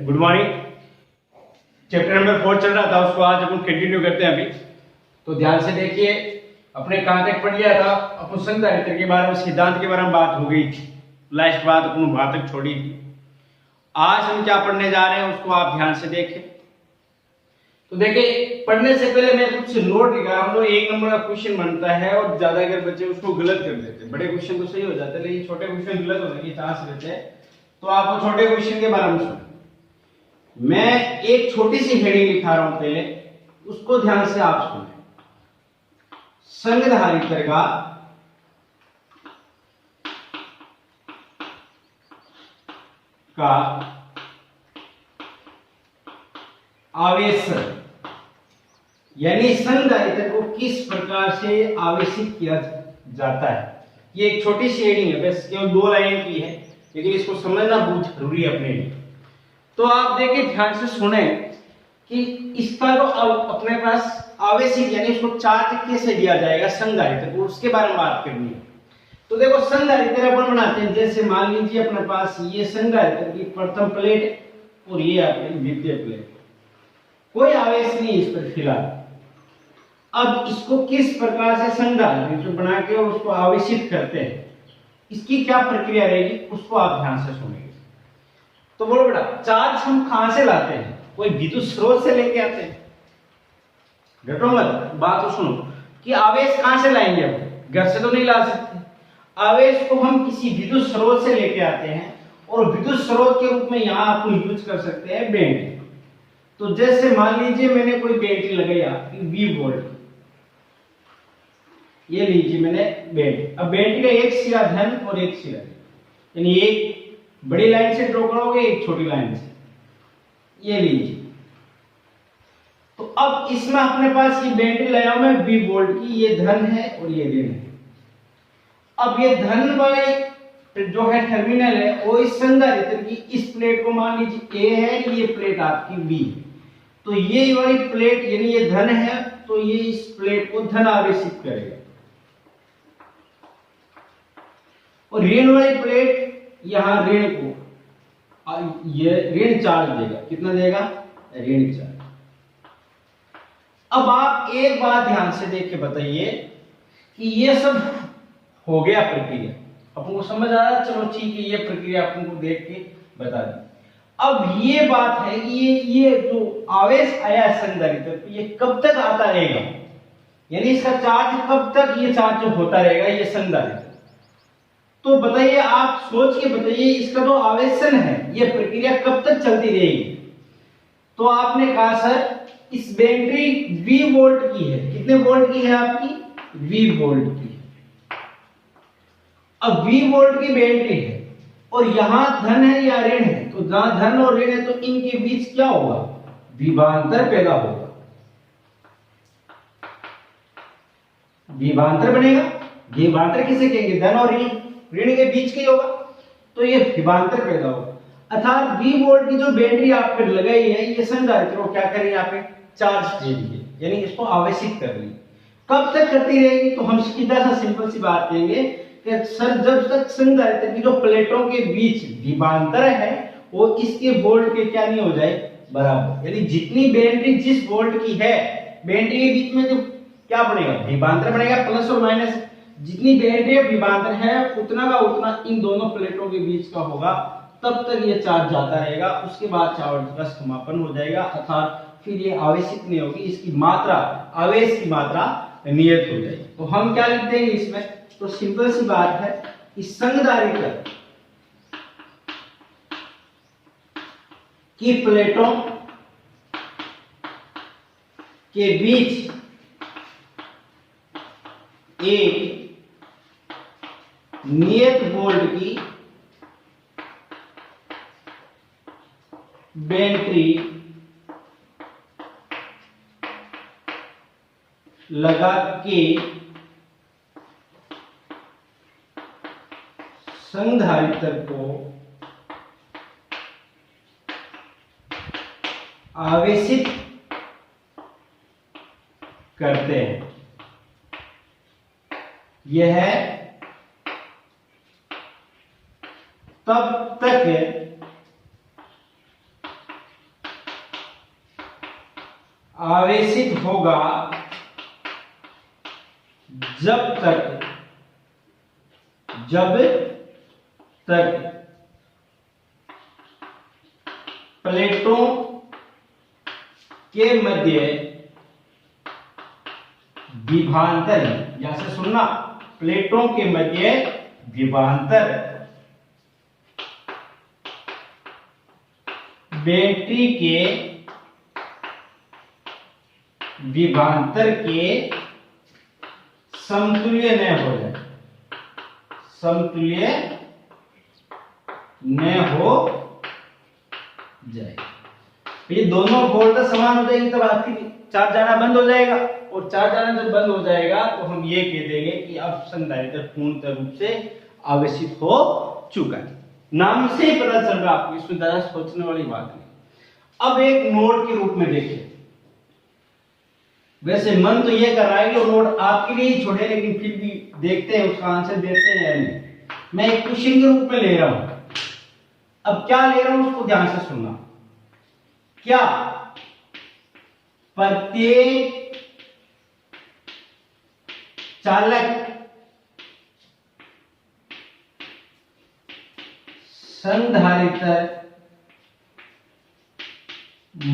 Good morning. Chapter number 4 चल रहा था, उसको आज अपन कंटिन्यू करते हैं अभी। तो ध्यान से देखिए, अपने कहां तक पढ़ लिया था। अपन संधारित्र के बारे में, सिद्धांत के बारे में बात हो गई थी। लास्ट बात अपन वहां तक छोड़ी थी। आज हम क्या पढ़ने जा रहे हैं उसको आप ध्यान से देखें। तो देखिए, पढ़ने से पहले मैं कुछ नोट लिखा हूं। एक नंबर का क्वेश्चन बनता है और ज्यादा अगर बच्चे उसको गलत कर देते हैं। बड़े क्वेश्चन तो सही हो जाते हैं, लेकिन छोटे क्वेश्चन गलत होने के चांस रहते हैं। तो आपको छोटे क्वेश्चन के बारे में सुनो। मैं एक छोटी सी हेडिंग लिखा रहा हूं, पहले उसको ध्यान से आप सुने। संधारित्र का आवेशन, यानी संधारित्र को किस प्रकार से आवेशित किया जाता है। ये एक छोटी सी हेडिंग है, बस केवल 2 लाइन की है, लेकिन इसको समझना बहुत जरूरी है अपने लिए। तो आप देखिए, ध्यान से सुने कि इसका जो अपने पास आवेशित यानी इसको चार्ज कैसे दिया जाएगा संधारित्र को, उसके बारे में बात करनी है। तो देखो, संधारित्र अपन बनाते हैं। जैसे मान लीजिए अपने पास ये संधारित्र की प्रथम प्लेट और ये आपकी द्वितीय प्लेट, कोई आवेश नहीं इस पर फिलहाल। अब इसको किस प्रकार से संधारित्र बना के और उसको आवेशित करते हैं, इसकी क्या प्रक्रिया रहेगी उसको आप ध्यान से सुनेंगे। तो बोलो बेटा, चार्ज हम कहां से लाते हैं? कोई विद्युत स्रोत से लेके आते हैं। घटो मत, बात तो सुनो कि आवेश कहां से लाएंगे? हम घर से तो नहीं ला सकते। आवेश को हम किसी विद्युत स्रोत से लेके आते हैं, और विद्युत स्रोत के रूप में यहां आप यूज कर सकते हैं बैटरी। तो जैसे मान लीजिए मैंने कोई बैटरी लगाई आपकी 20 वोल्ट, ये लीजिए मैंने बैटरी। अब बैटरी का एक सिरा धन और एक सिरा, यानी एक बड़ी लाइन से ड्रॉ करोगे, एक छोटी लाइन से, ये लीजिए। तो अब इसमें अपने पास ये बैटरी लगाया हूं मैं 20 वोल्ट की, ये धन है और ये ऋण है। अब ये धन वाले जो है टर्मिनल है, वो इस संधारित्र की इस प्लेट को मान लीजिए A है, ये प्लेट आपकी B। तो ये वाली प्लेट यानी ये धन है, तो ये इस प्लेट को धन आवेशित करेगा, और ऋण वाली प्लेट यहां ऋण को, ये ऋण चार्ज देगा। कितना देगा? ऋण चार्ज। अब आप एक बात ध्यान से देख के बताइए कि ये सब हो गया प्रक्रिया, अपन को समझ आ रहा? चलो ठीक है, ये प्रक्रिया अपन को देख के बता दी। अब ये बात है कि ये जो आवेश आया संधारित्र पे, ये कब तक आता रहेगा, यानी इसका चार्ज कब तक ये चार्ज होता रहेगा ये संधारित्र। तो बताइए, आप सोच के बताइए, इसका जो आवेशन है ये प्रक्रिया कब तक चलती रहेगी? तो आपने कहा सर इस बैटरी 20 वोल्ट की है। कितने वोल्ट की है आपकी? 20 वोल्ट की। अब 20 वोल्ट की बैटरी है और यहां धन है या ऋण है, तो जहां धन और ऋण है तो इनके बीच क्या होगा? विभवांतर पैदा होगा। विभवांतर बनेगा। विभवांतर किसे कहेंगे? धन और ऋण के बीच के होगा, तो ये विभवांतर पैदा होगा। अर्थात 20 वोल्ट की जो बैटरी आप पे लगाई है, ये संधारित्र को क्या करें? यहाँ पे चार्ज दे दिए, यानी इसको आवेशित कर ली। कब तक करती रहेगी? तो हम सीधा सा सिंपल सी बात कहेंगे कि सर जब तक संधारित्र की जो प्लेटों के बीच विभवांतर है वो इसके वोल्ट के क्या नहीं हो जाए? बराबर। यानी जितनी बैटरी जिस वोल्ट की है, बैटरी के बीच में जो क्या बनेगा? विभवांतर बनेगा, प्लस और माइनस। जितनी बैटरी विभवांतर है उतना का उतना इन दोनों प्लेटों के बीच का होगा, तब तक ये चार्ज जाता रहेगा। उसके बाद चार्ज का समापन हो जाएगा, अर्थात फिर ये आवेशित नहीं होगी, इसकी मात्रा, आवेश की मात्रा नियत हो जाएगी। तो हम क्या लिख देंगे इसमें? तो सिंपल सी बात है कि संधारित्र की प्लेटों के बीच एक नियत वोल्ट की बैटरी लगा के संधारित्र को आवेशित करते हैं। यह तब तक होगा जब तक प्लेटों के मध्य विभवांतर, यहां से सुनना, प्लेटों के मध्य विभवांतर बैटरी के विभवांतर के समतुल्य न हो जाए, समतुल्य न हो जाए। ये दोनों वोल्टेज समान हो जाएगी तब आपकी चार्ज जाना बंद हो जाएगा, और चार्ज जाना जब बंद हो जाएगा तो हम ये कह देंगे कि अब संधारित्र पूर्णतः रूप से आवेशित हो चुका है। नाम से ही पता चल रहा है आपको, इसमें ज्यादा सोचने वाली बात नहीं। अब एक नोड के रूप में देखिए, वैसे मन तो ये कर रहा है कि वो नोड आपके लिए ही छोड़े, लेकिन फिर भी देखते हैं उसका आंसर देते हैं या नहीं। मैं एक क्वेश्चन के रूप में ले रहा हूं, अब क्या ले रहा हूं उसको ध्यान से सुनना। क्या प्रत्येक चालक संधारित्र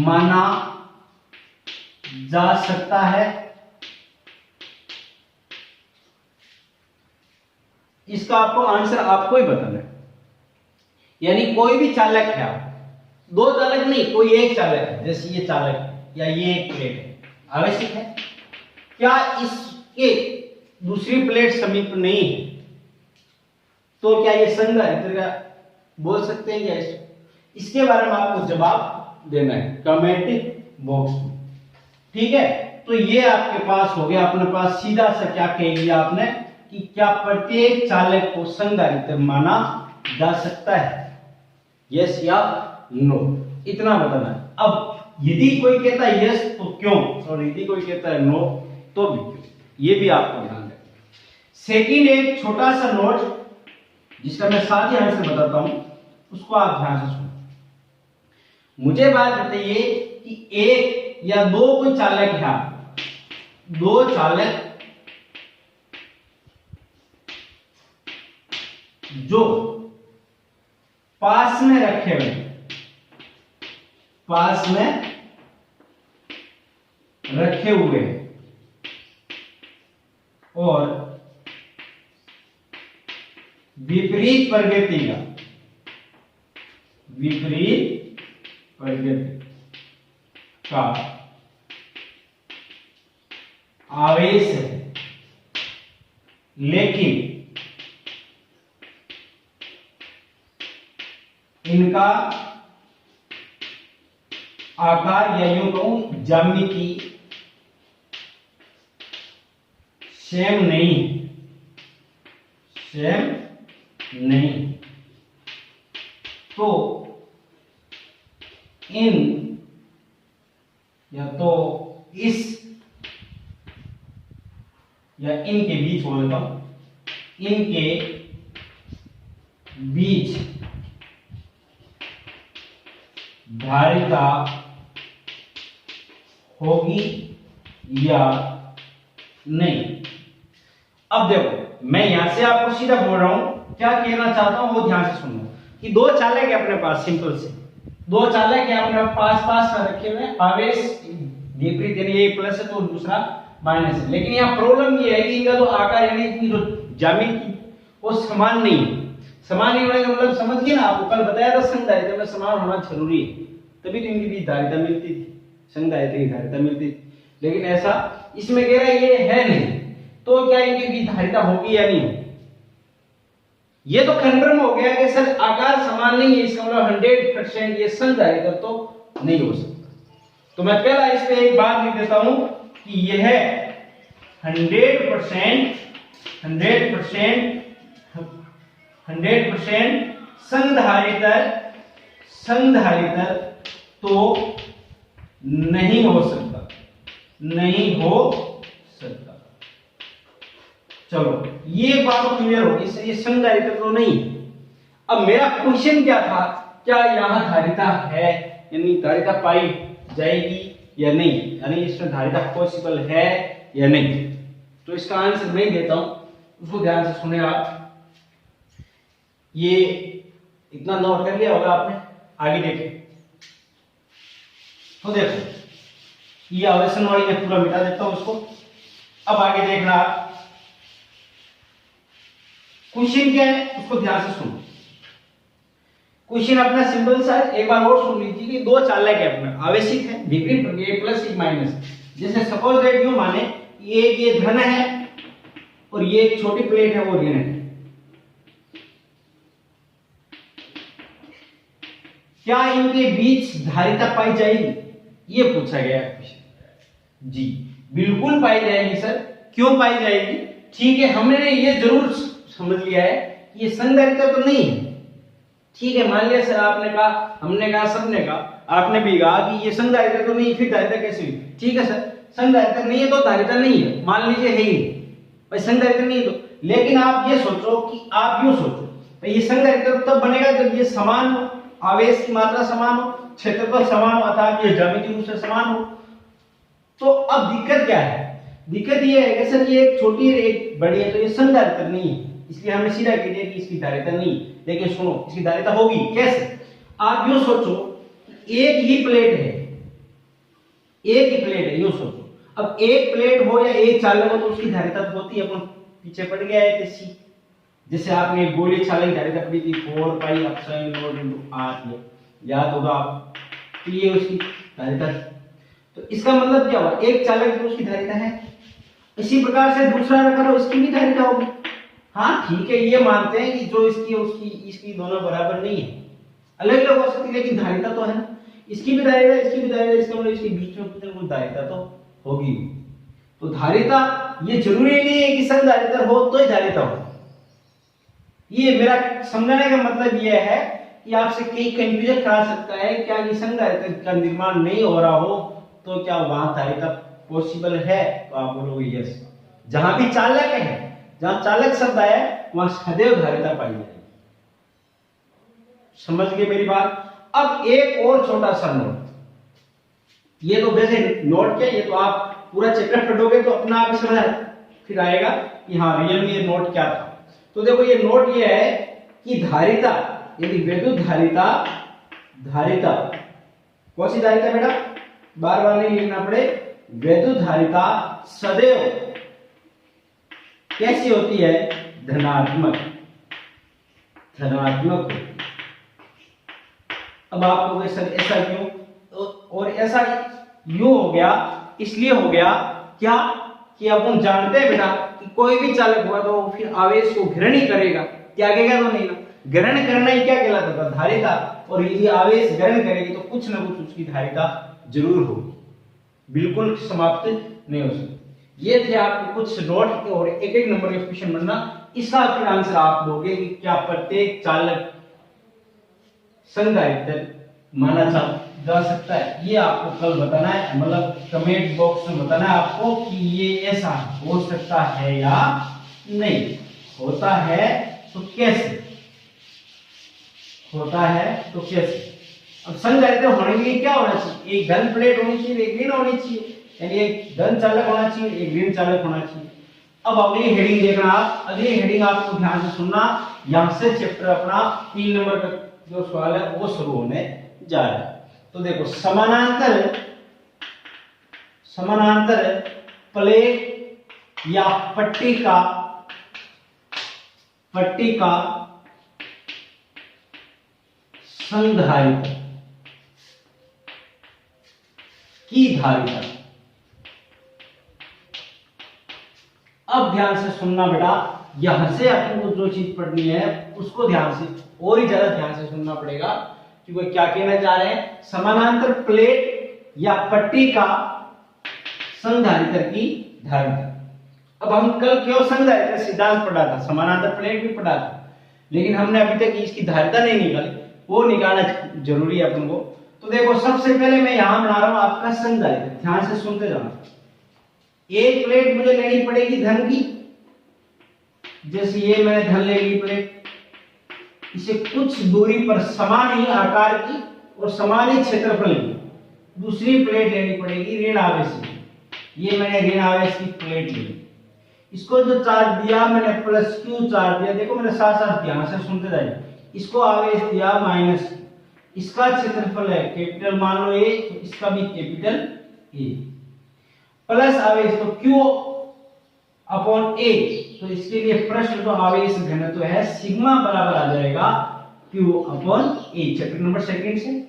माना जा सकता है? इसका आपको आंसर आपको ही बताना है। यानी कोई भी चालक है, दो चालक नहीं, कोई एक चालक है, जैसे ये चालक है या ये एक प्लेट है, आवश्यक है। क्या इसके दूसरी प्लेट समीप नहीं है तो क्या ये संधारित्र का बोल सकते हैं क्या? इसके बारे में आपको जवाब देना है कमेंट बॉक्स में, ठीक है। तो ये आपके पास हो गया, अपने पास सीधा सा क्या कह दिया आपने कि क्या प्रत्येक चालक को संधारित्र माना जा सकता है, यस या नो, इतना बताना है। अब यदि कोई कहता है यस तो क्यों, और यदि कोई कहता है नो तो भी क्यों, ये भी आपको ध्यान रखना। सेकंड एक छोटा सा नोट जिसका मैं साथ ही आंसर बताता हूं, उसको आप ध्यान से सुनो। मुझे बात बताइए कि एक या दो कोई चालक है, दो चालक जो पास में रखे हुए, पास में रखे हुए और विपरीत प्रगति का आवेश है, लेकिन इनका आकार या यूं कहूं ज्यामिति सेम नहीं, तो इन या तो इस या इनके बीच बोलता हूं, इनके बीच धारिता होगी या नहीं। अब देखो, मैं यहां से आपको सीधा बोल रहा हूं, क्या कहना चाहता हूं वो ध्यान से सुनो। कि दो चालक है अपने पास, सिंपल से दो चालक है अपने पास रखे हुए, आवेश विपरीत, यानी ये प्लस है तो दूसरा माइनस है। लेकिन यहाँ प्रॉब्लम ये है कि इनका जो आकार यानी इनकी जो ज्यामिति वो समान नहीं है। समान नहीं होने का मतलब समझ गए ना, आपको कल बताया था संधारित्र में समान होना जरूरी है, तभी तो इनके बीच धारिता मिलती थी, संधारित्र की धारिता मिलती थी। लेकिन ऐसा इसमें कह रहा है ये है नहीं, तो क्या इनके बीच धारिता होगी या नहीं? ये तो कंफर्म हो गया कि सर आकार समान नहीं है, इसका मतलब 100% ये संधारित्र तो नहीं हो सकता। तो मैं पहला इस पे एक बात लिख देता हूं कि यह 100% संधारित्र तो नहीं हो सकता, चलो ये बात क्लियर होगी, ये संधारित्र तो नहीं। अब मेरा क्वेश्चन क्या था, क्या यहां धारिता है, यानी धारिता पाई जाएगी या नहीं, यानी इसमें धारिता पॉसिबल है या नहीं। तो इसका आंसर नहीं देता हूं, उसको ध्यान से सुने आप। ये इतना नोट कर लिया होगा आपने, आगे देखें। तो देखो ये आवेशन वाली मैं पूरा मिटा देता हूं उसको। अब आगे देखना आप, क्वेश्चन क्या है उसको ध्यान से सुनो। क्वेश्चन अपना सिंपल सा है, एक बार और सुन लीजिए कि दो चालक है अपना, आवेशित है, विपरीत प्रक्रिया प्लस एक माइनस। जैसे सपोज दैट यू माने ये धन है और ये एक छोटी प्लेट है वो ऋण है। क्या इनके बीच धारिता पाई जाएगी, ये पूछा गया क्वेश्चन। जी बिल्कुल पाई जाएगी सर। क्यों पाई जाएगी? ठीक है, हमने ये जरूर समझ लिया है कि ये संधारिता तो नहीं है। ठीक है, मान लिया सर आपने कहा, हमने कहा, सबने कहा, आपने भी कहा कि ये संधारिता तो नहीं, फिर धारिता कैसे हुई? ठीक है सर, संधारिता नहीं है तो धारिता नहीं है, मान लीजिए है ही भाई, संधारिता नहीं है तो। लेकिन आप ये सोचो कि आप यूं सोचो भाई ये संधारिता तब बनेगा जब ये समान हो, आवेश की मात्रा समान हो, क्षेत्रफल समान हो, अर्थात ये ज्यामितीय रूप से समान हो। तो अब दिक्कत क्या है? दिक्कत ये है कि सर ये एक छोटी है एक बड़ी है, तो ये संधारिता नहीं है, इसलिए हमने सीधा कह दिया कि इसकी धारिता नहीं। लेकिन सुनो, इसकी धारिता होगी कैसे? आप यूं सोचो, एक ही प्लेट है, एक ही प्लेट है, यूं सोचो। अब एक प्लेट हो या एक चालक हो तो उसकी धारिता तो होती है, अपन पीछे पड़ गया है कैसी, जैसे आपने एक गोली चालक धारिता पड़ी थी 4 pi epsilon naught into r, याद होगा आप, तो ये उसकी धारिता। तो इसका मतलब क्या हुआ? एक चालक तो उसकी धारिता है। इसी प्रकार से दूसरा रखा तो इसकी भी धारिता होगी। हाँ ठीक है, ये मानते हैं कि जो इसकी उसकी इसकी दोनों बराबर नहीं है, अलग अलग हो सकती है, लेकिन धारिता तो है ना, इसकी भी धारिता इसकी भी धारिता, इसका मतलब इसके बीच में कुछ ना कुछ धारिता तो होगी। तो धारिता ये जरूरी नहीं है कि संधारिता हो तो ही धारिता हो। ये मेरा समझाने का मतलब ये है कि आपसे कई कंफ्यूजन आ सकता है, क्या कि संधारिता का निर्माण नहीं हो रहा हो तो क्या वहां धारिता पॉसिबल है? तो आप बोलोगे यस। जहां भी चालक है, जहां चालक शब्द आया वहां सदैव धारिता पाई जाएगी। समझ गए मेरी बात? अब एक और छोटा सा नोट, ये तो वैसे नोट क्या, ये तो आप पूरा चैप्टर पढ़ोगे तो अपना आप समझ फिर आएगा कि हाँ रियल में ये नोट क्या था। तो देखो ये नोट ये है कि धारिता, यदि विद्युत धारिता, धारिता कौन सी धारिता बेटा, बार बार नहीं लिखना पड़े, विद्युत धारिता सदैव कैसी होती है? धनात्मक, धनात्मक। अब आप कहोगे सर ऐसा क्यों? और ऐसा यूं हो गया, इसलिए हो गया क्या कि अब हम जानते हैं बेटा कि कोई भी चालक हुआ तो फिर आवेश को ग्रहण ही करेगा, त्यागेगा तो नहीं ना। ग्रहण करना ही क्या कहलाता था? धारिता। और यदि आवेश ग्रहण करेगी तो कुछ ना कुछ उसकी धारिता जरूर होगी, बिल्कुल समाप्त नहीं हो सकती। ये थे आपके कुछ नोट और एक एक नंबर के क्वेश्चन बनना। इसका फिर आंसर आप दोगे कि क्या प्रत्येक चालक संधारित्र माना जा सकता है। ये आपको कल बताना है, मतलब कमेंट बॉक्स में बताना है आपको कि ये ऐसा हो सकता है या नहीं। होता है तो कैसे, होता है तो कैसे। अब संधारित्र होने के लिए क्या होना चाहिए? एक धन प्लेट होनी चाहिए, एक ऋण होनी चाहिए, यानी एक धन चालक होना चाहिए, एक ऋण चालक होना चाहिए। अब अगली हेडिंग देखना आप, अगली हेडिंग आपको ध्यान से सुनना। यहां से चैप्टर अपना 3 नंबर का जो सवाल है वो शुरू होने जा रहा है। तो देखो, समानांतर, समानांतर प्लेट या पट्टी का, पट्टी का संधारित्र की धारिता। अब ध्यान से सुनना बेटा, यहां से आपको जो चीज पढ़नी है उसको ध्यान से और ही ज्यादा ध्यान से सुनना पड़ेगा, क्योंकि क्या कहना चाह रहे हैं? समानांतर प्लेट या पट्टी का संधारित्र की धारिता। अब हम कल क्यों संधारित्र सिद्धांत पढ़ा था, समानांतर प्लेट भी पढ़ा था, लेकिन हमने अभी तक इसकी धारिता नहीं निकाली, वो निकालना जरूरी है अपन को। तो देखो, सबसे पहले मैं यहां बना रहा हूं आपका संधारित्र, ध्यान से सुनते जाना। एक प्लेट मुझे लेनी पड़ेगी धन की, जैसे ये मैंने धन ले ली प्लेट, इसे कुछ दूरी पर समान ही आकार की और समान ही क्षेत्रफल की, दूसरी प्लेट लेनी पड़ेगी ऋण आवेश की। ये मैंने ऋण आवेश की प्लेट ली, इसको जो चार्ज दिया मैंने प्लस क्यू चार्ज दिया, देखो मैंने साथ साथ ध्यान से सुनते जाइए। इसको आवेश दिया माइनस, इसका क्षेत्रफल है कैपिटल मान लो ए, तो इसका भी कैपिटल ए, प्लस आवेश तो क्यू अपॉन ए, तो इसके लिए प्रश्न तो आवेश घनत्व है सिग्मा बराबर आ जाएगा क्यू अपॉन ए, चैप्टर नंबर 2 से।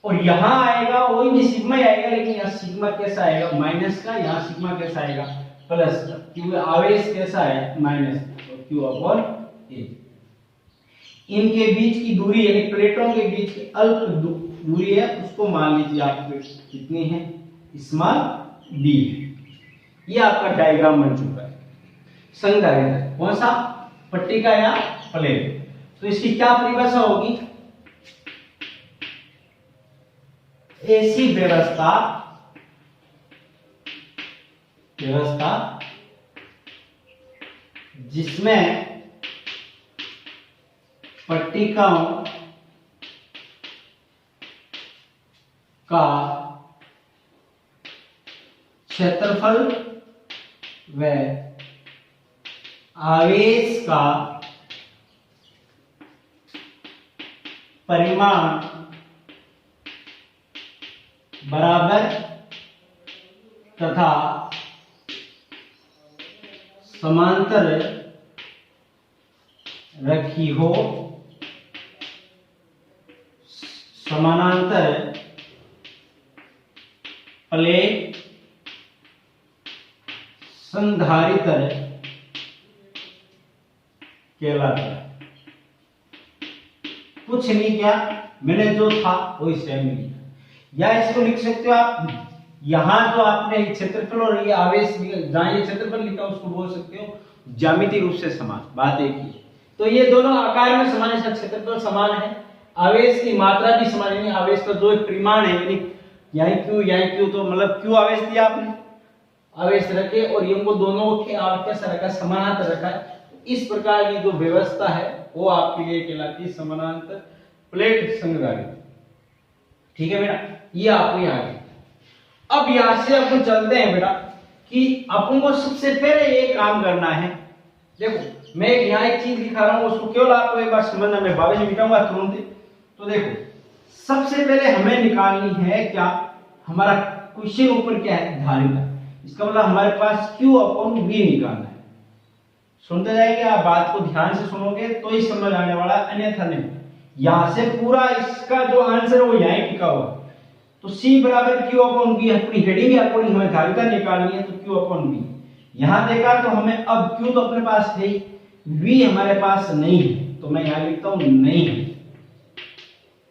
और यहां आएगा वही भी सिग्मा ही आएगा, लेकिन यहाँ सिग्मा कैसा आएगा माइनस का, यहाँ सिग्मा कैसा आएगा प्लस का, क्योंकि आवेश कैसा है माइनस, तो क्यू अपॉन ए। इनके बीच की दूरी यानी प्लेटों के बीच की अल्प दूरी है, उसको मान लीजिए आप कितनी है, स्मॉल डी है। ये आपका डायग्राम बन चुका है संधारित्र, कौन सा, पट्टिका या प्लेट। तो इसकी क्या परिभाषा होगी, ऐसी व्यवस्था जिसमें पट्टिकाओं का क्षेत्रफल व आवेश का परिमाण बराबर तथा समांतर रखी हो, समानांतर प्लेट संधारित्र कहलाता है। कुछ नहीं किया मैंने, जो था वही सेम लिखा, या इसको लिख सकते हो आप, यहां जो आपने क्षेत्रफल और ये आवेश जहां ये क्षेत्रफल लिखा उसको बोल सकते हो ज्यामितीय रूप से समान, बात एक ही। तो ये दोनों आकार में समान है, क्षेत्रफल समान है, आवेश की मात्रा भी समान है, आवेश का जो परिमाण है यानी यही क्यू, तो मतलब क्यू आवेश दिया आपने, आवेश रखे और इनको दोनों के कैसा रखा, समानांतर रखा है। इस प्रकार की जो व्यवस्था है वो आपके लिए कहलाती है समानांतर प्लेट संधारित्र। ठीक है बेटा, ये आपको यहाँ है। अब यहां से अपन चलते हैं बेटा कि अपन को सबसे पहले ये काम करना है। देखो मैं यहाँ एक चीज दिखा रहा हूँ, उसको केवल आपको एक बार समझना, मैं बाद में मिटाऊंगा तुरंत। तो देखो सबसे पहले हमें निकालनी है क्या, हमारा क्वेश्चन ऊपर क्या है, धारिता। इसका मतलब हमारे पास Q अपॉन V निकालना है। सुनते जाएंगे, आप बात को ध्यान से सुनोगे तो ही समझ आने वाला, अन्यथा नहीं। यहां से पूरा इसका जो आंसर है वो यहीं टिका हुआ। तो C बराबर Q अपॉन V, अपनी हेडिंग के अकॉर्डिंग हमें धारिता निकालनी है, तो Q अपॉन V। यहां देखा तो हमें अब Q तो अपने पास है, V हमारे पास नहीं है, तो मैं यहां लिखता हूं नहीं है।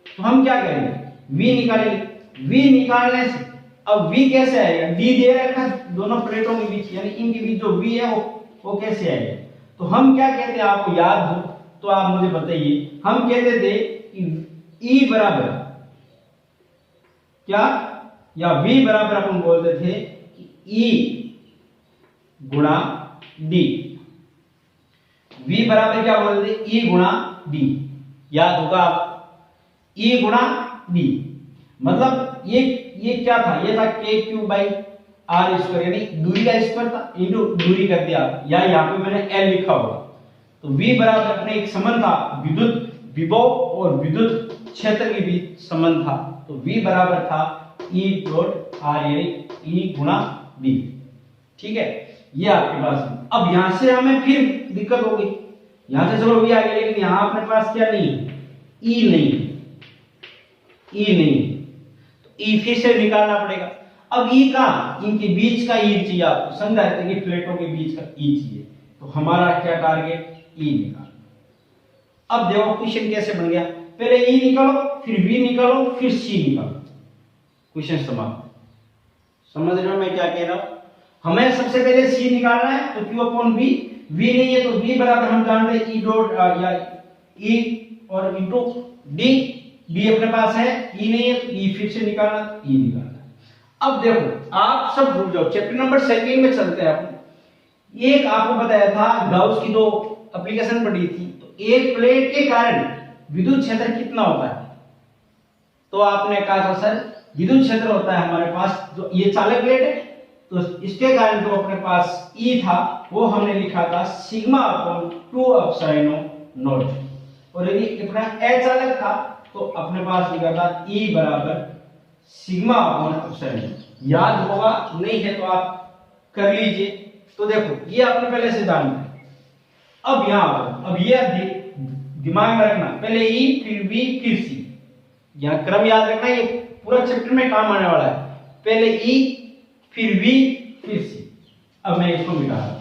तो हम क्या करेंगे, V निकालेंगे। V निकालने से अब V कैसे आएगा, D दे रखा दोनों प्लेटों के बीच, यानी इनके बीच जो V है वो कैसे आएगा। तो हम क्या कहते हैं, आपको याद हो तो आप मुझे बताइए, हम कहते थे कि E बराबर क्या, या V बराबर अपन बोलते थे कि E गुणा D। V बराबर क्या बोलते थे, E गुणा D, याद होगा आप, E गुणा D। मतलब ये क्या था, ये था k cube by r square, यानी दूरी का स्क्वायर था इंटू दूरी कर दिया, या यहाँ पे मैंने L लिखा होगा। तो V बराबर अपने एक संबंध था, विद्युत विभव और विद्युत क्षेत्र के बीच संबंध था। तो V बराबर था E डॉट R, यानी E गुणा D। ठीक है, ये आपके पास है। अब यहां से हमें फिर दिक्कत होगी, यहां से चलो V आ गया, लेकिन यहां अपने पास क्या नहीं है, E नहीं है, E नहीं है, तो E फिर से निकालना पड़ेगा। अब E का, इनके बीच का E चाहिए आपको, संधारित्र की प्लेटों के बीच का E चाहिए। तो हमारा क्या टारगेट, E निकालना। अब देखो क्वेश्चन कैसे बन गया, पहले E निकालो, फिर V निकालो, फिर C निकालो, क्वेश्चन समाप्त। समझ रहे हो मैं क्या कह रहा हूं, हमें सबसे पहले C निकालना है, तो Q अपॉन V, V नहीं है तो V बराबर हम जानते हैं E डॉट या E और इंटू D, D अपने पास है, E नहीं है तो E फिर से निकालना, E निकालना। अब देखो आप सब भूल जाओ, चैप्टर नंबर 2 में चलते हैं अपन। एक आपको बताया था गाउस की दो एप्लीकेशन पढ़ी थी, तो एक प्लेट के कारण विद्युत क्षेत्र कितना होता है, तो आपने कहा था सर विद्युत क्षेत्र होता है हमारे पास जो ये चालक प्लेट है, तो इसके कारण जो अपने पास E था वो हमने लिखा था सिग्मा अपॉन 2 एप्सिलॉन नॉट, और यदि अपना अचालक था तो अपने पास लिखा था E बराबर सिग्मा अपॉन एप्सिलॉन। याद होगा, नहीं है तो आप कर लीजिए। तो देखो ये आपने पहले से जानना है। अब यहाँ अब ये दिमाग में रखना, पहले E फिर V फिर C, यहाँ क्रम याद रखना, ये पूरा चैप्टर में काम आने वाला है। पहले E फिर V फिर C। अब मैं इसको मिटा रहा हूं।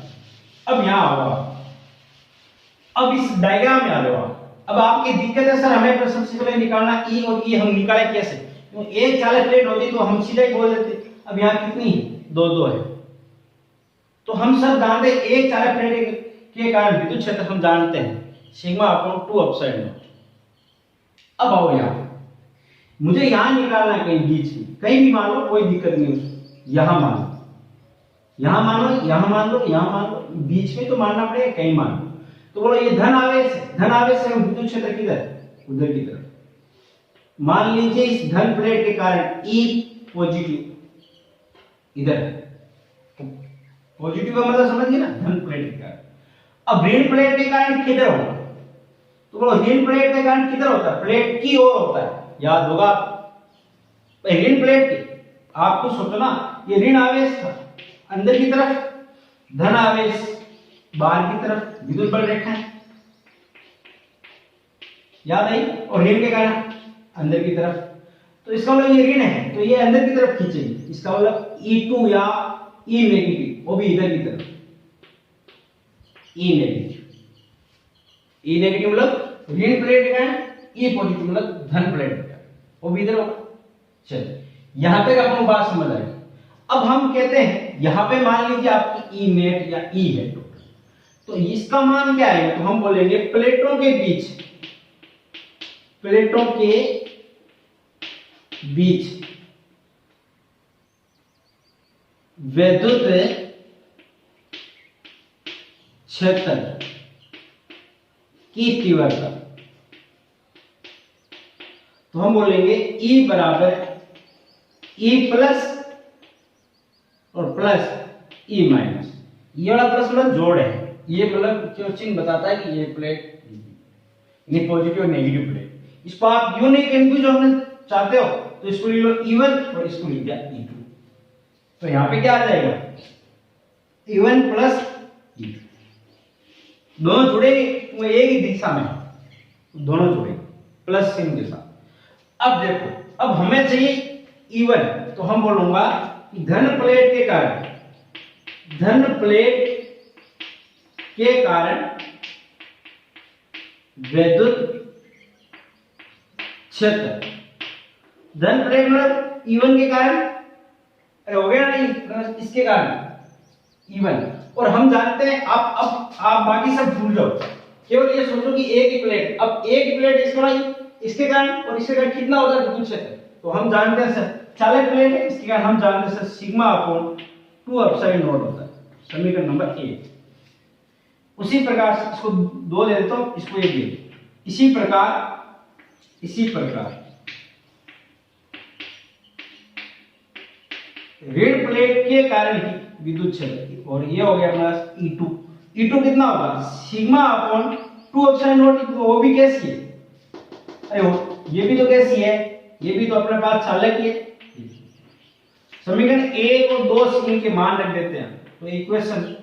अब यहाँ आओ, अब इस डायग्राम में आ जाओ। अब आपकी दिक्कत है सर हमें तो सबसे पहले निकालना E और E, हम निकाले कैसे? तो एक चालक प्लेट होती तो हम सीधा ही बोल देते। अब यहाँ कितनी है? 2 है। तो हम सब जानते हैं एक चालक प्लेट के कारण विद्युत क्षेत्र हम जानते हैं सिग्मा अपॉन 2 एप्सिलॉन नॉट। अब आओ यहाँ, मुझे यहाँ निकालना है कहीं बीच में, कहीं भी मान लो कोई दिक्कत नहीं है। यहाँ मान लो, यहाँ मान लो, यहाँ मान लो, यहाँ मान लो, बीच में तो मानना पड़ेगा, कहीं मान लो। तो बोलो ये धन आवेश है, धन आवेश से विद्युत क्षेत्र किधर? उधर की तरफ। मान लीजिए इस धन प्लेट के कारण E पॉजिटिव इधर है, पॉजिटिव का मतलब समझिए ना, धन प्लेट के कारण। अब ऋण प्लेट के कारण किधर होगा? तो बोलो ऋण प्लेट के कारण किधर होता है? प्लेट की ओर होता है, याद होगा। ऋण प्लेट की आपको सोचो ना, ये ऋण आवेश था अंदर की तरफ, धन आवेश बाहर की तरफ, विद्युत बल रेखा है, याद आई। और ऋण के कारण अंदर की तरफ, तो इसका मतलब ये ऋण है तो ये अंदर की तरफ खींचेगी। इसका मतलब E2 या E नेगेटिव, वो भी इधर की तरफ, E नेगेटिव। E नेगेटिव मतलब ऋण प्लेट का, E पॉजिटिव मतलब धन प्लेट का, वो भी इधर होगा। चलिए यहां तक आपको बात समझ आई। अब हम कहते हैं यहां पे मान लीजिए आपकी E नेट या E है टोटल, तो इसका मान क्या आएगा? तो हम बोलेंगे प्लेटों के बीच, प्लेटों के बीच विद्युत क्षेत्र की तीव्रता, तो हम बोलेंगे E बराबर E प्लस और प्लस E माइनस। ये वाला प्लस मतलब जोड़ है, ये मतलब क्यों चिन्ह बताता है कि ये प्लेट ये पॉजिटिव और नेगेटिव प्लेट। इसको आप यूं नहीं कंफ्यूज होना चाहते हो तो इसको लिख लो E1 और इसको लिख दिया E2। तो यहां पे क्या आ जाएगा? E1 प्लस E2, दोनों जुड़ेंगे वो एक ही दिशा में, दोनों जुड़ेंगे प्लस चिन्ह के साथ। अब देखो, अब हमें चाहिए E1, तो हम बोलूंगा कि धन प्लेट के कारण, धन प्लेट के कारण विद्युत क्षेत्र, धन प्लेट मतलब E1 के कारण, अरे हो गया नहीं, इसके कारण E1। और हम जानते हैं, आप बाकी सब भूल जाओ, केवल ये सोचो कि एक ही प्लेट, अब एक ही प्लेट इसके कारण और इसके कारण कितना होता है विद्युत क्षेत्र? तो हम जानते हैं सर चालक प्लेट है, इसके कारण हम जानते हैं sir sigma upon 2 epsilon not होता है, समीकरण नंबर 1। उसी प्रकार से इसको 2 ले देता हूं, इसको 1 ले। इसी प्रकार ऋण प्लेट के कारण ही विद्युत क्षेत्र, और ये हो गया हमारा E2। E2 कितना होगा? सिग्मा अपॉन 2 एप्सिलॉन नॉट, वो भी कैसी है? अरे वो ये भी तो कैसी है, ये भी तो अपने पास चालक ही है। समीकरण 1 और 2 से इनके मान रख देते हैं, तो इक्वेशन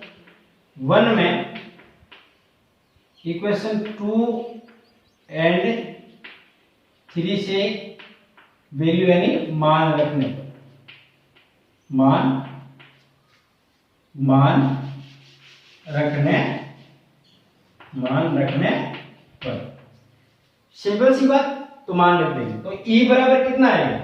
1 में, इक्वेशन 2 एंड 3 से वैल्यू यानी मान रखने पर, मान रखने पर सिंपल सी बात, तो मान रख देंगे। तो E बराबर कितना आएगा?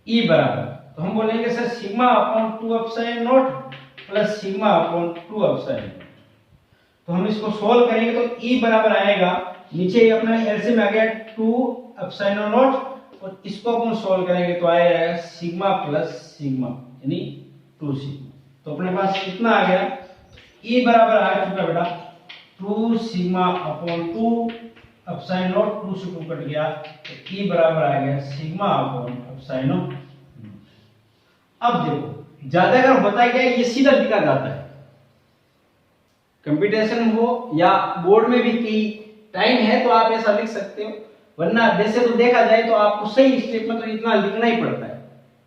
E बराबर, तो हम बोलेंगे sir sigma upon 2 epsilon not plus sigma upon 2 epsilon not. तो हम इसको सोल्व करेंगे तो E बराबर आएगा, नीचे अपना एलसीएम आ गया 2 एप्सिलॉन नॉट, और इसको अपन सोल्व करेंगे तो आएगा सिग्मा प्लस सिग्मा यानी 2 सिग्मा। तो अपने पास कितना आ गया? E बराबर आ चुका बेटा 2 सिग्मा अपॉन 2 एप्सिलॉन नॉट 2 से 2 कट गया तो E बराबर आ गया सिग्मा अपॉन एप्सिलॉन नॉट। अब देखो ज्यादा अगर होता क्या है ये सीधा लिखा जाता है, कंप्यूटेशन हो या बोर्ड में भी की टाइम है तो आप ऐसा लिख सकते हो, वरना वैसे तो देखा जाए तो आपको सही स्टेप में तो इतना लिखना ही पड़ता है।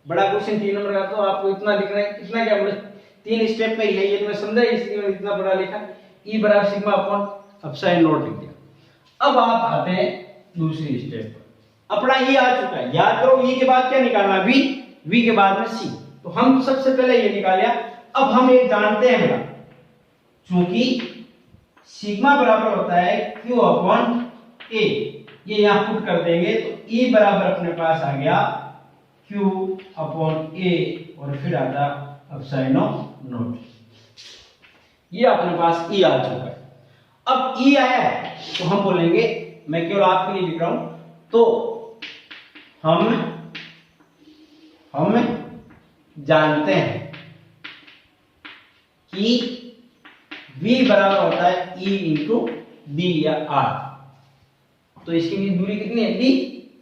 बड़ा क्वेश्चन 3 नंबर का तो आपको इतना लिखना है, इतना क्या मतलब 3 स्टेप में ही है, ये मैं समझा इसलिए मैंने इतना बड़ा लिखा। E बराबर सिग्मा अपॉन एप्सिलॉन नॉट लिख दिया। अब आप आते हैं दूसरी स्टेप पर, अपना E आ चुका है, याद करो E के बाद क्या निकालना, V के बाद में C, तो हम सबसे पहले ये निकाला। अब हम एक जानते हैं बेटा, चूंकि सिग्मा बराबर होता है Q अपॉन A, ये यहां पुट कर देंगे तो E बराबर अपने पास आ गया Q अपॉन A और फिर आता एप्सिलॉन नॉट। ये अपने पास E आ चुका है। अब E आया है तो हम बोलेंगे, मैं केवल आपके लिए लिख रहा हूं, तो हम जानते हैं कि V बराबर होता है E इंटू D या R, तो इसकी भी दूरी कितनी है D,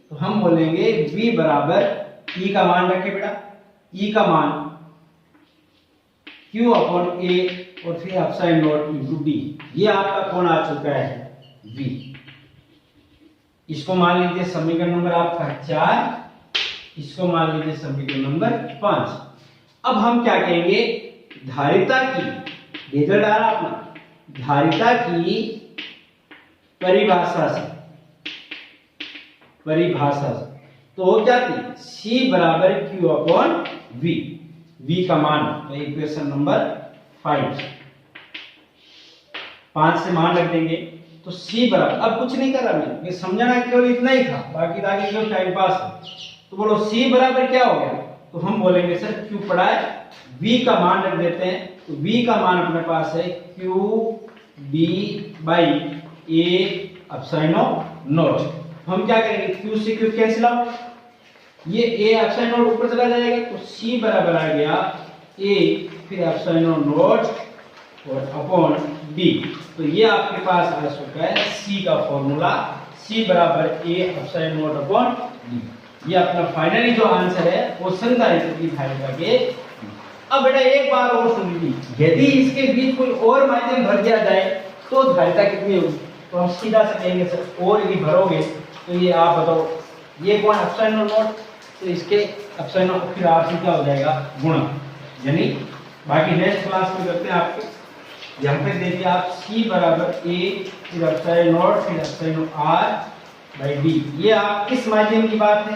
तो हम बोलेंगे V बराबर E का मान रखे बेटा, E का मान Q अपॉन A और फिर एप्सिलॉन नॉट इंटू D। ये आपका कौन आ चुका है V। इसको मान लीजिए समीकरण नंबर आपका 4, इसको मान लीजिए समीकरण नंबर 5। अब हम क्या कहेंगे, धारिता की बेहतर डाला अपना, धारिता की परिभाषा से तो हो जाती C बराबर Q अपॉन V का मान इक्वेशन नंबर 5 से मान रख देंगे तो C बराबर, अब कुछ नहीं कर रहा मैं समझाना केवल इतना ही था, बाकी आगे जो टाइम पास है। तो बोलो C बराबर क्या हो गया, तो हम बोलेंगे सर Q पड़ा है, V का मान रख देते हैं, तो V का मान अपने पास है Q B by A epsilon not. हम क्या करेंगे, Q से Q कैंसिल आउट, ये A एप्सिलॉन नॉट ऊपर चला जाएगा तो C बराबर आ गया A फिर एप्सिलॉन नॉट और अपॉन D। तो ये आपके पास आ चुका है C का फॉर्मूला, C बराबर A epsilon not upon D। ये अपना फाइनली जो आंसर है वो संधारित्र की धारिता के। अब बेटा एक बार और सुन लीजिए, यदि इसके बीच कोई और माध्यम भर दिया जाए तो धारिता कितनी होगी, तो हम सीधा से कहेंगे सर और यदि भरोगे तो ये आप बताओ ये कौन एप्सिलॉन नॉट, तो इसके एप्सिलॉन नॉट फिर आपसे क्या हो जाएगा गुणा, यानी बाकी नेक्स्ट क्लास में करते हैं आपको। यहाँ पे देखिए आप C बराबर A फिर एप्सिलॉन नॉट फिर एप्सिलॉन R बाई D। ये आप किस माध्यम की बात है,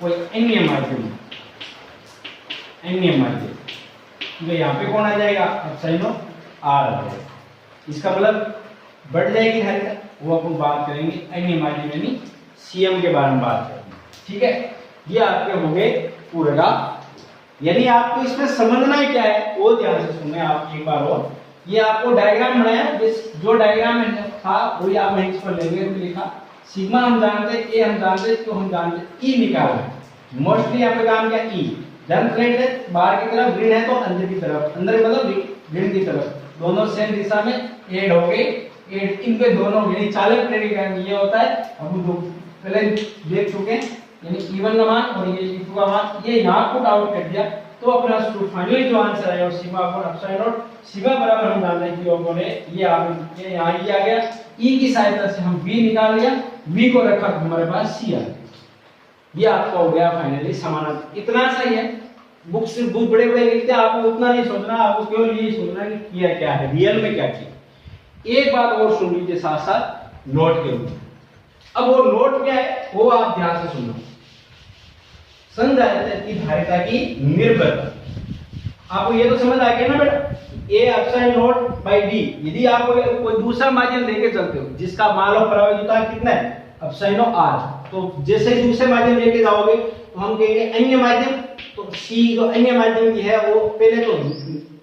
कोई अन्य माध्यम, तो यहाँ पे कौन आ जाएगा एप्सिलॉन R आ जाएगा। इसका मतलब बढ़ जाएगी धारिता, वो अपन बात करेंगे अन्य माध्यम यानी CM के बारे में बात करेंगे, ठीक है। ये आपके हो गए पूरे का, यदि आपको इसमें समझना है क्या है वो ध्यान से सुने आप एक बार और। ये आपको डायग्राम बनाया, जो डायग्राम था वही आप वहीं पर लेंगे, तो लिखा सिग्मा हम जानते हैं, A हम जानते हैं, तो हम जानते हैं E निकालना। मोस्टली यहाँ पे काम क्या E, जब ट्रेंड है बाहर की तरफ, ग्रीन है तो अंदर की तरफ, अंदर मतलब ग्रीन की तरफ, दोनों सेम दिशा में ऐड हो गए, इनके दोनों यानी चालक प्रेरित ये होता है। अब दो पहले देख चुके हैं, यानी E1 का मान और ये E2 का मान, ये यहाँ पुट आउट कर दिया तो अपना फाइनली जो आंसर आया वो sigma upon epsilon not, sigma बराबर हम जानते हैं कि वो बोले ये आप ये यहाँ E आ गया, E की सहायता से हम V निकाल लिया, V को रखा तो हमारे पास C आ गया। ये आपका हो गया फाइनली समानांतर। इतना सा ही है, बुक से बुक बड़े बड़े लिखते हैं, आपको उतना नहीं सोचना, आपको केवल ये सोचना कि किया क्या है, रियल में क्या किया। एक बात और सुन लीजिए साथ साथ नोट के रूप में। अब वो नोट क्या है वो आप ध्यान से सुनो, संधारित्र की धारिता की निर्भरता। आपको ये तो समझ आ गया ना बेटा, A epsilon not by D। यदि आप कोई दूसरा माध्यम लेके चलते हो जिसका मान लो प्रभावितता कितना है एप्सिलॉन R, तो जैसे दूसरे माध्यम लेके जाओगे तो हम कहेंगे अन्य माध्यम, तो C जो अन्य माध्यम की है वो पहले तो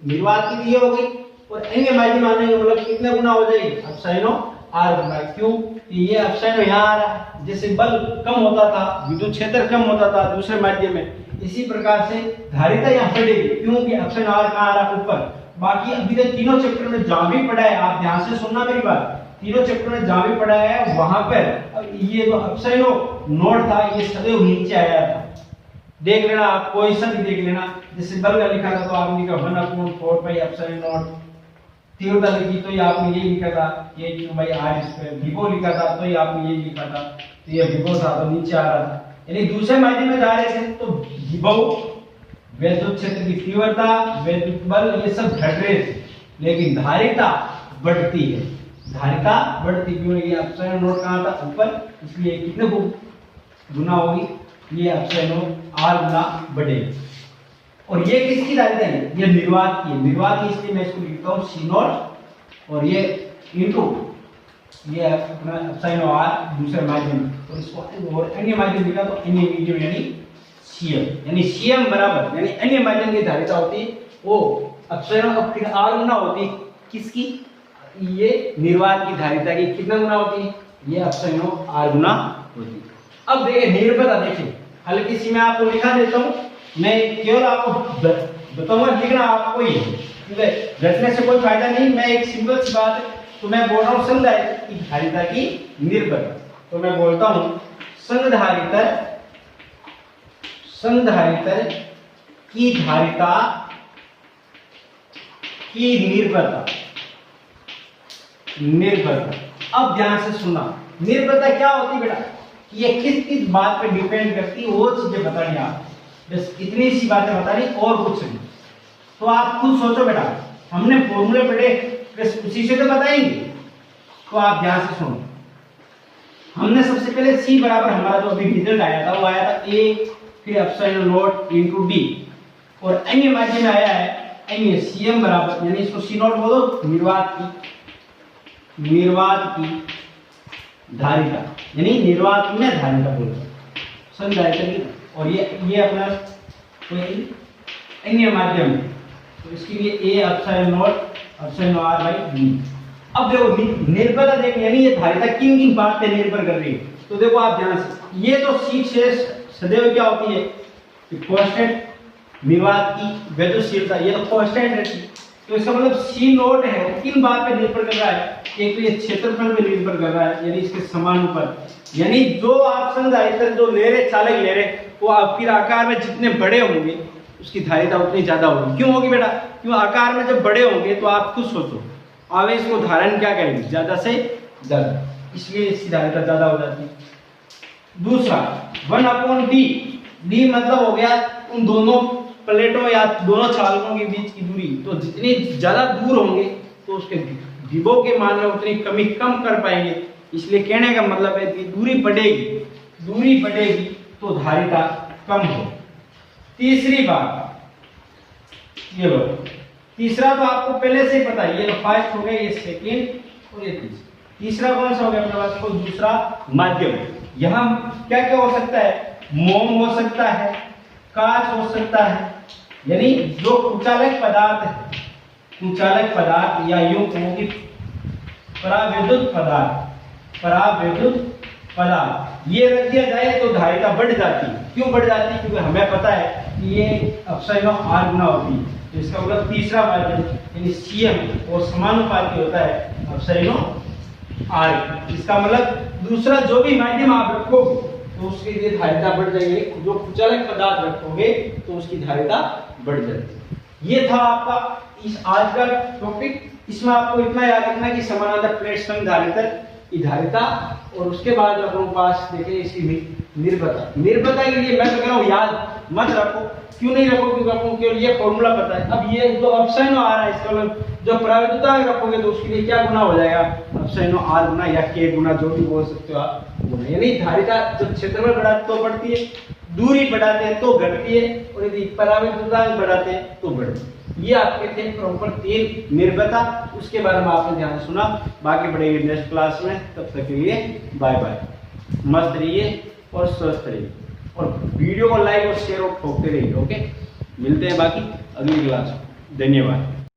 निर्वात की दिए होगी और अन्य माध्यम आने का मतलब कितने गुना हो जाएगी एप्सिलॉन R गुना। क्यों, ये एप्सिलॉन यहाँ आ रहा है, जैसे बल कम होता था, विद्युत क्षेत्र कम होता था दूसरे माध्यम में, इसी प्रकार से धारिता यहाँ बढ़ेगी क्योंकि एप्सिलॉन R कहाँ आ रहा है ऊपर। बाकी अभी तक तीनों चैप्टर में जहां भी पढ़ा है आप ध्यान से सुनना मेरी बात, तीनों चैप्टर में जहां भी पढ़ा है वहां पर ये जो अपसाइन नोट था ये सदैव नीचे आया था। देख लेना आप, कोई सा भी देख लेना, जैसे बल का लिखा था तो आपने लिखा 1/4 पाई अपसाइन नोट, तीव्रता लिखी तो ये आपने ये लिखा था ये q/r², विभव लिखा था तो ये आपने ये लिखा था, तो ये विभव था तो नीचे आ रहा था। यानी दूसरे माध्यम में जा रहे थे तो विभव, विद्युत क्षेत्र की तीव्रता, विद्युत बल ये सब घट रहे थे, लेकिन धारिता बढ़ती है। धारिता बढ़ती क्यों है? ये अपसाइन नोट कहां था? ऊपर, इसलिए कितने गुना होगी? ये अपसाइन नोट r गुना बढ़ेगी। और ये किसकी धारिता है? ये निर्वात की है। निर्वात की इसलिए मैं इसको लिखता हूं c0 और ये इनटू ये अपना अपसाइन r दूसरे माध्यम, और इसको और अन्य माध्यम लिखा तो अन्य मीडियम यानी cm, यानी cm बराबर यानी अन्य माध्यम की धारिता होती है वो अपसाइन और फिर r गुना होती है किसकी? ये निर्वात की धारिता की कितना गुना होती है? ये अपसाइन r गुना होती है। अब देखिए निर्भरता, देखिए हल्की सी मैं आपको लिखा देता हूं, मैं केवल आपको बताऊंगा, लिखना आपको ही है, ठीक है? रटने से कोई फायदा नहीं। मैं एक सिंपल सी बात है तो मैं बोल रहा हूं संधारित्र की धारिता की निर्भरता, तो मैं बोलता हूं संधारित्र की धारिता की निर्भरता। अब ध्यान से सुनना, निर्भरता क्या होती है बेटा? ये किस बात पे डिपेंड करती है वो चीजें बतानी आप, बस इतनी सी बातें बतानी और कुछ नहीं। तो आप खुद सोचो बेटा, हमने फॉर्मूले पढ़े बस उसी से तो बताएंगे, तो आप ध्यान से सुनो। हमने सबसे पहले C बराबर हमारा जो अभी रिजल्ट आया था वो आया था A, फिर अपसाइन नोट इनटू D, और अन्य माध्यम में आया है अन्य Cm बराबर, यानी इसको C0 बोलो, निर्वात की धारिता, यानी निर्वात में धारिता बोलो संधारित्र की। और ये अपना कोई अन्य माध्यम है तो इसके लिए A अपसाइन नोट अपसाइन r/d। अब देखो निर्भरता देखो, यानी ये धारिता किन किन बात पे निर्भर कर रही है, तो देखो आप ध्यान से, ये तो C6 सदैव क्या होती है? कांस्टेंट, निर्वात की विद्युतशीलता ये तो कांस्टेंट रहती है, तो इसका मतलब C0 है वो किन बात पे निर्भर कर रहा है? एक तो ये क्षेत्रफल पे निर्भर कर रहा है, यानी इसके समानुपात, यानी जो आप संधारित्र जो ले रहे, चालक ले रहे, वो आप फिर आकार में जितने बड़े होंगे उसकी धारिता उतनी ज्यादा होगी। क्यों होगी बेटा? क्यों? आकार में जब बड़े होंगे तो आप खुद सोचो आवेश को धारण क्या करेंगे? ज्यादा से ज्यादा, इसलिए इसकी धारिता ज्यादा हो जाती है। दूसरा 1/d, d मतलब हो गया उन दोनों प्लेटों या दोनों चालकों के बीच की दूरी, तो जितनी ज्यादा दूर होंगे तो उसके विभव के मान में उतनी कमी कम कर पाएंगे, इसलिए कहने का मतलब है कि दूरी बढ़ेगी तो धारिता कम हो। तीसरी बात ये लो, तीसरा तो आपको पहले से ही पता है, ये फर्स्ट हो गया, ये सेकंड और ये तीसरा कौन सा हो गया अपने पास? को दूसरा माध्यम। यहाँ क्या क्या हो सकता है? मोम हो सकता है, कांच हो सकता है, यानी जो कुचालक पदार्थ या यूं कहो कि परावैद्युत पदार्थ ये रख दिया जाए तो धारिता बढ़ जाती है। क्यों बढ़ जाती है? क्योंकि हमें पता है कि ये अपसाइन r गुना होती है, तो इसका मतलब तीसरा माध्यम यानी Cm और समानुपाती होता है अपसाइन r। इसका मतलब दूसरा जो भी माध्यम आप रखोगे तो उसके लिए धारिता बढ़ जाएगी, जो कुचालक पदार्थ रखोगे तो उसकी धारिता बढ़ जाएगी। ये था आपका इस आज का टॉपिक। इसमें आपको इतना याद रखना कि समानांतर प्लेट संधारित्र की धारिता, और उसके बाद अपने पास देखें इसकी निर्भरता के लिए मैं तो कह रहा हूँ याद मत रखो। क्यों नहीं रखो? क्योंकि आपको केवल ये फॉर्मूला पता है। अब ये जो अपसाइन आ रहा है इसका मतलब जो परावैद्युता रखोगे तो उसके लिए क्या गुना हो जाएगा? अपसाइन r गुना या k गुना, जो भी बोल सकते हो आप, यानी धारिता जब क्षेत्रफल बढ़ाते तो बढ़ती है, दूरी बढ़ाते हैं तो घटती है, और यदि परावैद्युता बढ़ाते हैं तो बढ़ती है। ये आपके थे प्रॉपर 3 निर्भरता, उसके बारे में आपने ध्यान सुना। बाकी पढ़ेंगे नेक्स्ट क्लास में, तब तक के लिए बाय बाय। मस्त रहिए और स्वस्थ रहिए, और वीडियो को लाइक और शेयर और ठोकते रहिए। ओके, मिलते हैं बाकी अगली क्लास में। धन्यवाद।